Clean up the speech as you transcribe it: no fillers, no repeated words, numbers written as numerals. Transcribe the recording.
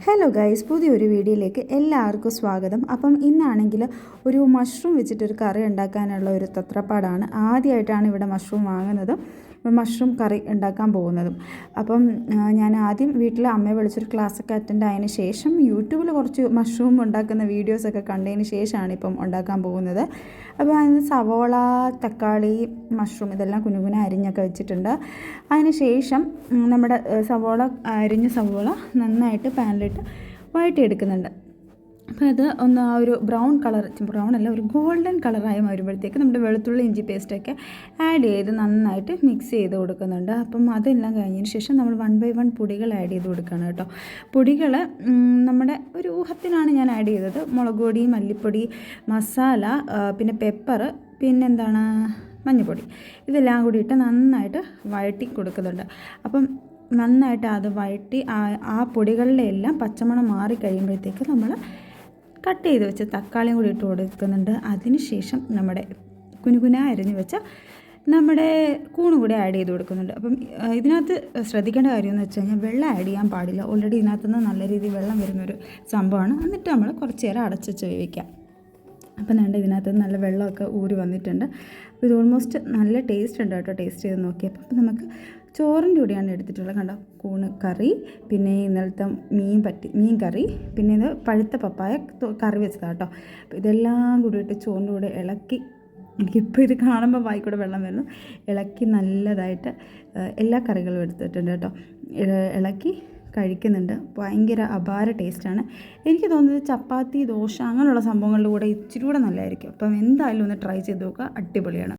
Hello guys, പുതിയൊരു വീഡിയോയിലേക്ക് എല്ലാവർക്കും സ്വാഗതം. അപ്പം ഇന്നാണെങ്കിൽ ഒരു മഷ്റൂം വെച്ചിട്ടൊരു കറി ഉണ്ടാക്കാനുള്ള ഒരു തത്രപ്പാടാണ്. ആദ്യമായിട്ടാണ് ഇവിടെ മഷ്റൂം വാങ്ങുന്നതും മഷ്റൂം കറി ഉണ്ടാക്കാൻ പോകുന്നതും. അപ്പം ഞാൻ ആദ്യം വീട്ടിൽ അമ്മയെ വിളിച്ചൊരു ക്ലാസ്സൊക്കെ അറ്റൻഡ് ആയതിനു ശേഷം യൂട്യൂബിൽ കുറച്ച് മഷ്റൂം ഉണ്ടാക്കുന്ന വീഡിയോസൊക്കെ കണ്ടതിന് ശേഷമാണ് ഇപ്പം ഉണ്ടാക്കാൻ പോകുന്നത്. അപ്പോൾ അതിന് സവോള, തക്കാളി, മഷ്റൂം ഇതെല്ലാം കുനുകുന അരിഞ്ഞൊക്കെ വെച്ചിട്ടുണ്ട്. അതിന് ശേഷം നമ്മുടെ അരിഞ്ഞ സവോള നന്നായിട്ട് പാനിലിട്ട് വഴറ്റിയെടുക്കുന്നുണ്ട്. അപ്പോൾ അത് ഒന്ന് ആ ഒരു ബ്രൗൺ അല്ല, ഒരു ഗോൾഡൻ കളറായി വരുമ്പോഴത്തേക്ക് നമ്മുടെ വെളുത്തുള്ളി ഇഞ്ചി പേസ്റ്റൊക്കെ ആഡ് ചെയ്ത് നന്നായിട്ട് മിക്സ് ചെയ്ത് കൊടുക്കുന്നുണ്ട്. അപ്പം അതെല്ലാം കഴിഞ്ഞതിന് ശേഷം നമ്മൾ 1 by 1 പൊടികൾ ആഡ് ചെയ്ത് കൊടുക്കുകയാണ് കേട്ടോ. പൊടികൾ നമ്മുടെ ഒരു ഊഹത്തിനാണ് ഞാൻ ആഡ് ചെയ്തത്. മുളക് പൊടി, മല്ലിപ്പൊടി, മസാല, പിന്നെ പെപ്പർ, പിന്നെന്താണ് മഞ്ഞൾപ്പൊടി, ഇതെല്ലാം കൂടിയിട്ട് നന്നായിട്ട് വഴറ്റി കൊടുക്കുന്നുണ്ട്. അപ്പം നന്നായിട്ട് അത് വഴറ്റി ആ പൊടികളിലെ എല്ലാം പച്ചമണം മാറി കഴിയുമ്പോഴത്തേക്ക് നമ്മൾ കട്ട് ചെയ്ത് വെച്ച് തക്കാളിയും കൂടി ഇട്ട് കൊടുക്കുന്നുണ്ട്. അതിന് ശേഷം നമ്മുടെ കുനുകുന അരിഞ്ഞ് വെച്ച നമ്മുടെ കൂണും കൂടി ആഡ് ചെയ്ത് കൊടുക്കുന്നുണ്ട്. അപ്പം ഇതിനകത്ത് ശ്രദ്ധിക്കേണ്ട കാര്യം എന്ന് വെച്ച് കഴിഞ്ഞാൽ വെള്ളം ആഡ് ചെയ്യാൻ പാടില്ല. ഓൾറെഡി ഇതിനകത്തുനിന്ന് നല്ല രീതിയിൽ വെള്ളം വരുന്നൊരു സംഭവമാണ്. എന്നിട്ട് നമ്മൾ കുറച്ച് നേരം അടച്ച് വെച്ച് വേവിക്കാം. അപ്പം വേണ്ട ഇതിനകത്ത് നല്ല വെള്ളമൊക്കെ ഊരി വന്നിട്ടുണ്ട്. അപ്പോൾ ഇത് ഓൾമോസ്റ്റ് നല്ല ടേസ്റ്റ് ഉണ്ട് കേട്ടോ. ടേസ്റ്റ് ചെയ്ത് നോക്കിയപ്പോൾ അപ്പം നമുക്ക് ചോറിൻ്റെ കൂടെയാണ് എടുത്തിട്ടുള്ളത്. കണ്ടോ, കൂണ് കറി, പിന്നെ ഇന്നലത്തെ മീൻ കറി, പിന്നെ ഇത് പഴുത്ത പപ്പായ കറി വെച്ചതാണ് കേട്ടോ. അപ്പോൾ ഇതെല്ലാം കൂടിയിട്ട് ചോറിൻ്റെ കൂടെ ഇളക്കി, എനിക്കിപ്പോൾ ഇത് കാണുമ്പോൾ വായിക്കൂടെ വെള്ളം വരുന്നു, ഇളക്കി നല്ലതായിട്ട് എല്ലാ കറികളും എടുത്തിട്ടുണ്ട് കേട്ടോ. ഇളക്കി കഴിക്കുന്നുണ്ട്. ഭയങ്കര അപാര ടേസ്റ്റാണ്. എനിക്ക് തോന്നുന്നത് ചപ്പാത്തി, ദോശ അങ്ങനെയുള്ള സംഭവങ്ങളുടെ കൂടെ ഇച്ചിരി കൂടെ നല്ലതായിരിക്കും. അപ്പം എന്തായാലും ഒന്ന് ട്രൈ ചെയ്ത് നോക്കുക, അടിപൊളിയാണ്.